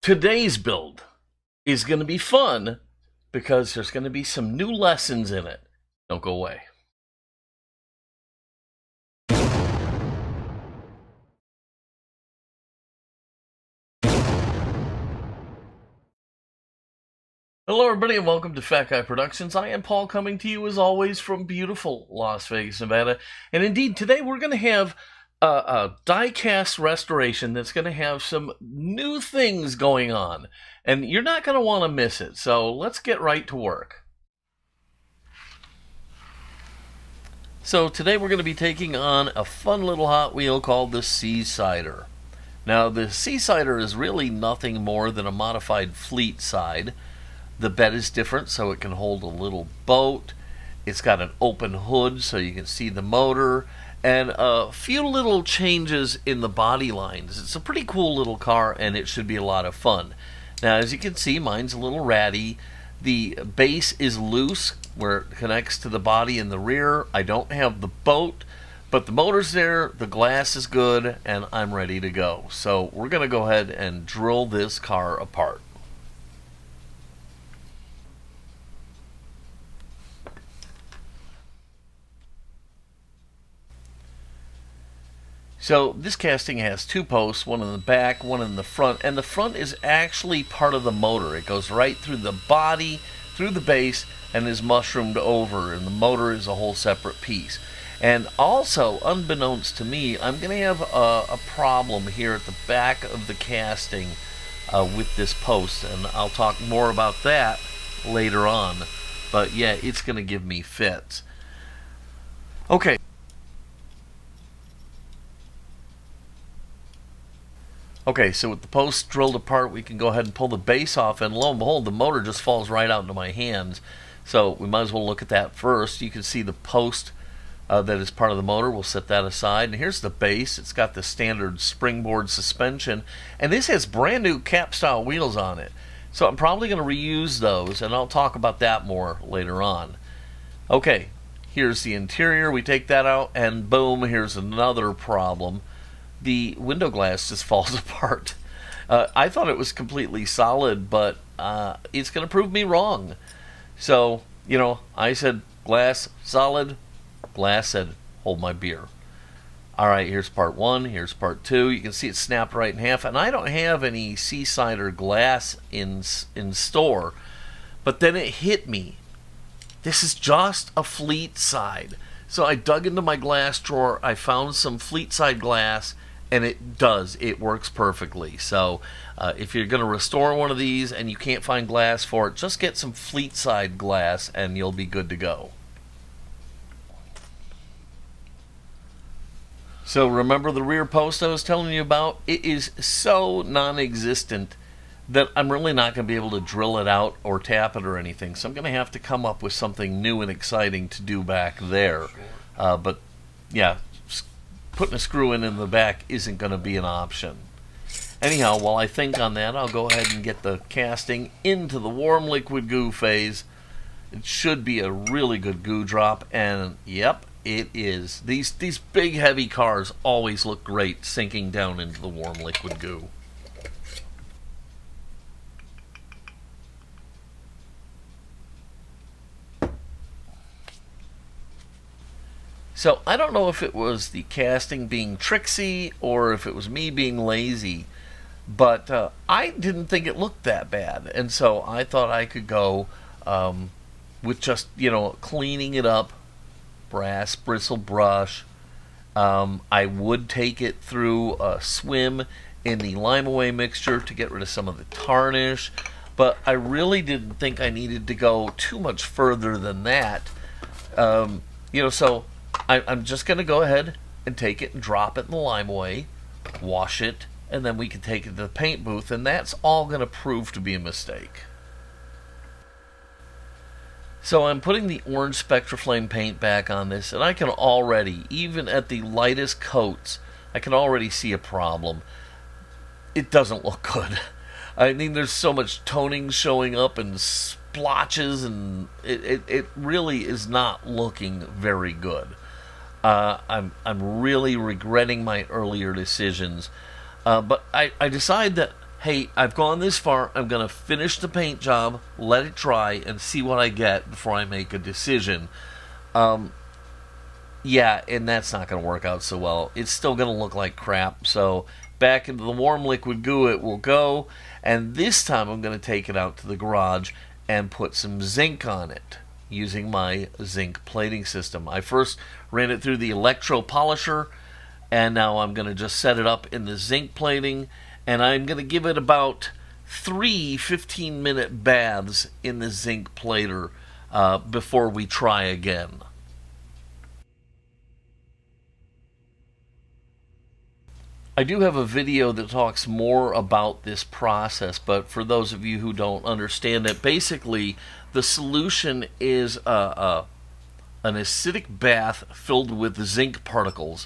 Today's build is going to be fun because there's going to be some new lessons in it. Don't go away. Hello everybody and welcome to Fat Guy Productions. I am Paul, coming to you as always from beautiful Las Vegas, Nevada. And indeed, today we're going to have a diecast restoration that's going to have some new things going on. And you're not going to want to miss it. So let's get right to work. So today we're going to be taking on a fun little Hot Wheel called the Seasider. Now the Seasider is really nothing more than a modified Fleetside. The bed is different, so it can hold a little boat. It's got an open hood so you can see the motor, and a few little changes in the body lines. It's a pretty cool little car, and it should be a lot of fun. Now, as you can see, mine's a little ratty. The base is loose where it connects to the body in the rear. I don't have the boat, but the motor's there, the glass is good, and I'm ready to go. So we're going to go ahead and drill this car apart. So this casting has two posts, one in the back, one in the front, and the front is actually part of the motor. It goes right through the body, through the base, and is mushroomed over, and the motor is a whole separate piece. And also, unbeknownst to me, I'm going to have a problem here at the back of the casting with this post, and I'll talk more about that later on. But yeah, it's going to give me fits. Okay. Okay, so with the post drilled apart, we can go ahead and pull the base off, and lo and behold, the motor just falls right out into my hands. So we might as well look at that first. You can see the post that is part of the motor. We'll set that aside. And here's the base. It's got the standard springboard suspension, and this has brand new cap-style wheels on it. So I'm probably going to reuse those, and I'll talk about that more later on. Okay, here's the interior. We take that out, and boom, here's another problem. The window glass just falls apart. I thought it was completely solid, but it's going to prove me wrong. So, you know, I said glass solid. Glass said hold my beer. All right, here's part one. Here's part two. You can see it snapped right in half. And I don't have any Seasider glass in store. But then it hit me. This is just a Fleetside. So I dug into my glass drawer. I found some Fleetside glass. And it works perfectly. So if you're going to restore one of these and you can't find glass for it, just get some Fleetside glass and you'll be good to go. So remember the rear post I was telling you about? It is so non-existent that I'm really not going to be able to drill it out or tap it or anything. So I'm going to have to come up with something new and exciting to do back there. But yeah, putting a screw in the back isn't going to be an option. Anyhow, while I think on that, I'll go ahead and get the casting into the warm liquid goo phase. It should be a really good goo drop, and yep, it is. These big heavy cars always look great sinking down into the warm liquid goo. So I don't know if it was the casting being tricksy or if it was me being lazy, but I didn't think it looked that bad, and so I thought I could go with just, you know, cleaning it up, brass bristle brush. I would take it through a swim in the lime away mixture to get rid of some of the tarnish, but I really didn't think I needed to go too much further than that. You know, so I'm just going to go ahead and take it and drop it in the lime away, wash it, and then we can take it to the paint booth, and that's all going to prove to be a mistake. So I'm putting the orange Spectraflame paint back on this, and I can already, even at the lightest coats, I can already see a problem. It doesn't look good. I mean, there's so much toning showing up and splotches, and it really is not looking very good. I'm really regretting my earlier decisions, but I decided that hey, I've gone this far, I'm going to finish the paint job, let it dry, and see what I get before I make a decision. Yeah, and that's not going to work out so well. It's still going to look like crap, so back into the warm liquid goo it will go, and this time I'm going to take it out to the garage and put some zinc on it using my zinc plating system. I first ran it through the electro polisher, and now I'm going to just set it up in the zinc plating, and I'm going to give it about 3 15-minute baths in the zinc plater before we try again. I do have a video that talks more about this process, but for those of you who don't understand it, basically the solution is an acidic bath filled with zinc particles,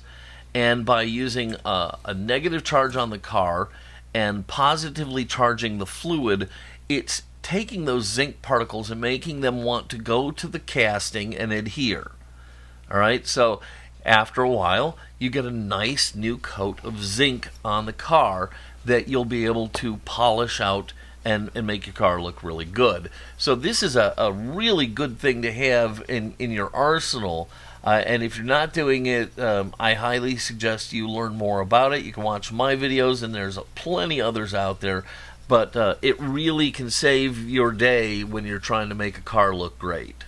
and by using a negative charge on the car and positively charging the fluid, it's taking those zinc particles and making them want to go to the casting and adhere. Alright, so after a while, you get a nice new coat of zinc on the car that you'll be able to polish out and make your car look really good. So this is a really good thing to have in your arsenal. And if you're not doing it, I highly suggest you learn more about it. You can watch my videos, and there's plenty others out there. But it really can save your day when you're trying to make a car look great.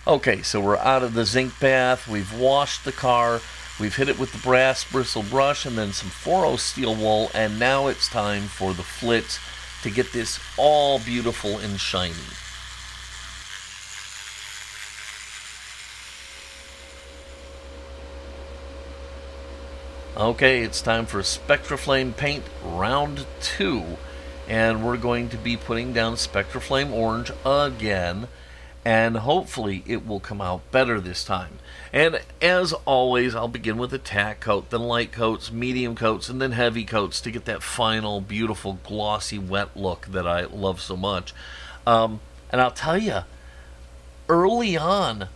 Okay, so we're out of the zinc bath, we've washed the car, we've hit it with the brass bristle brush and then some 4-0 steel wool, and now it's time for the Flitz to get this all beautiful and shiny. Okay, it's time for Spectraflame Paint Round 2, and we're going to be putting down Spectraflame Orange again, and hopefully it will come out better this time. And as always, I'll begin with a tack coat, then light coats, medium coats, and then heavy coats to get that final, beautiful, glossy, wet look that I love so much. And I'll tell you, early on,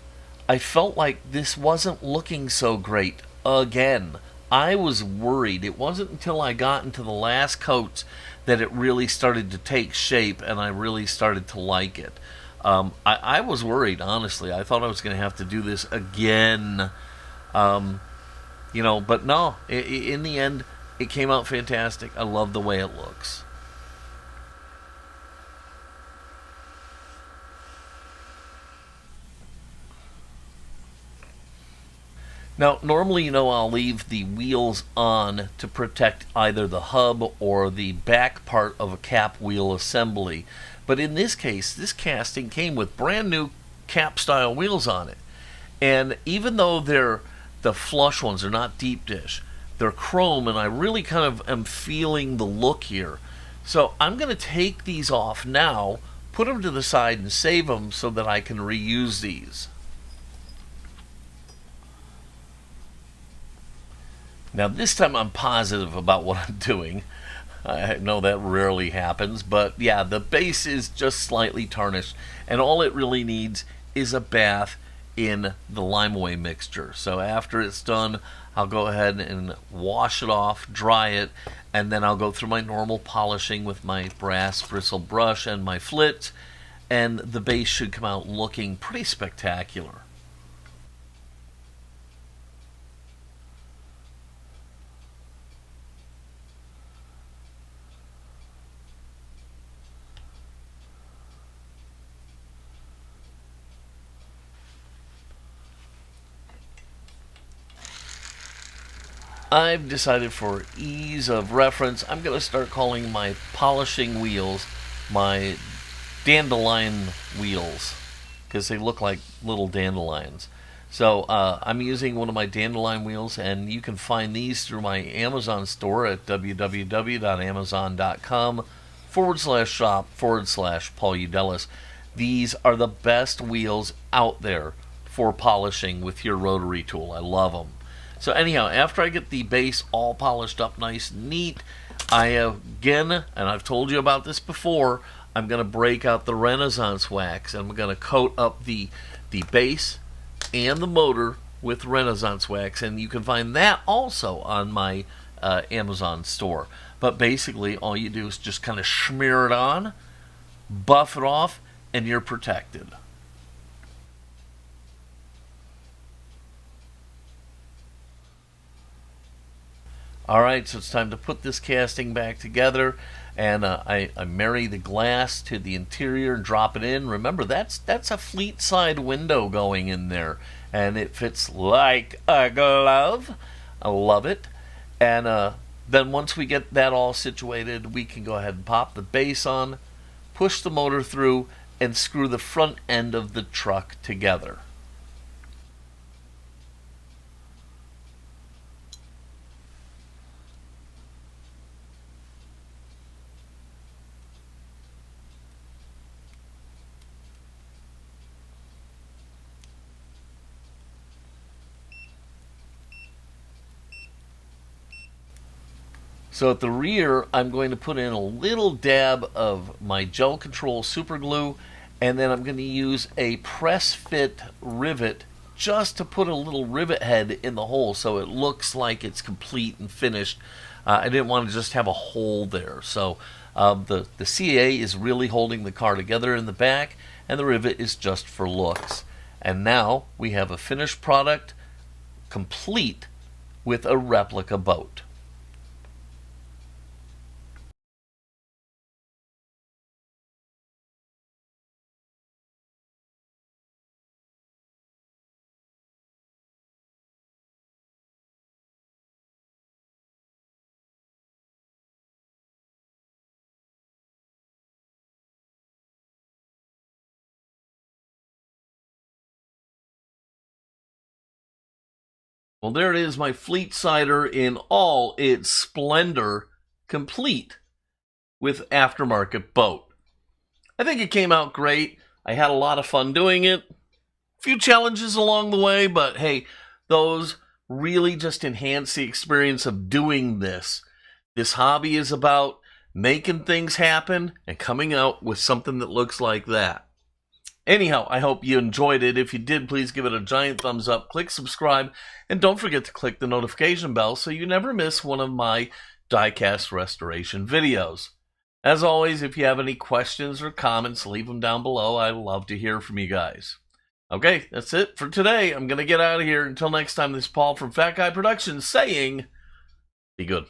I felt like this wasn't looking so great again. I was worried. It wasn't until I got into the last coats that it really started to take shape, and I really started to like it. I was worried, honestly. I thought I was going to have to do this again. But no, in the end, it came out fantastic. I love the way it looks. Now, normally, I'll leave the wheels on to protect either the hub or the back part of a cap wheel assembly. But in this case, this casting came with brand new cap-style wheels on it. And even though they're the flush ones, they're not deep dish, they're chrome, and I really kind of am feeling the look here. So I'm going to take these off now, put them to the side, and save them so that I can reuse these. Now this time I'm positive about what I'm doing. I know that rarely happens, but yeah, the base is just slightly tarnished, and all it really needs is a bath in the lime-away mixture. So after it's done, I'll go ahead and wash it off, dry it, and then I'll go through my normal polishing with my brass bristle brush and my Flitz, and the base should come out looking pretty spectacular. I've decided for ease of reference, I'm going to start calling my polishing wheels my dandelion wheels, because they look like little dandelions. So I'm using one of my dandelion wheels, and you can find these through my Amazon store at www.amazon.com/shop/Paul Udelis. These are the best wheels out there for polishing with your rotary tool. I love them. So anyhow, after I get the base all polished up nice and neat, I again, and I've told you about this before, I'm going to break out the Renaissance wax, and I'm going to coat up the base and the motor with Renaissance wax, and you can find that also on my Amazon store. But basically, all you do is just kind of smear it on, buff it off, and you're protected. Alright, so it's time to put this casting back together, and I marry the glass to the interior and drop it in. Remember, that's a Fleetside window going in there, and it fits like a glove. I love it. And then once we get that all situated, we can go ahead and pop the base on, push the motor through, and screw the front end of the truck together. So at the rear, I'm going to put in a little dab of my gel control super glue, and then I'm going to use a press fit rivet just to put a little rivet head in the hole so it looks like it's complete and finished. I didn't want to just have a hole there. So the CA is really holding the car together in the back, and the rivet is just for looks. And now we have a finished product complete with a replica boat. Well, there it is, my Fleetsider in all its splendor, complete with aftermarket boat. I think it came out great. I had a lot of fun doing it. A few challenges along the way, but hey, those really just enhance the experience of doing this. This hobby is about making things happen and coming out with something that looks like that. Anyhow, I hope you enjoyed it. If you did, please give it a giant thumbs up, click subscribe, and don't forget to click the notification bell so you never miss one of my diecast restoration videos. As always, if you have any questions or comments, leave them down below. I love to hear from you guys. Okay, that's it for today. I'm going to get out of here. Until next time, this is Paul from Fat Guy Productions saying, be good.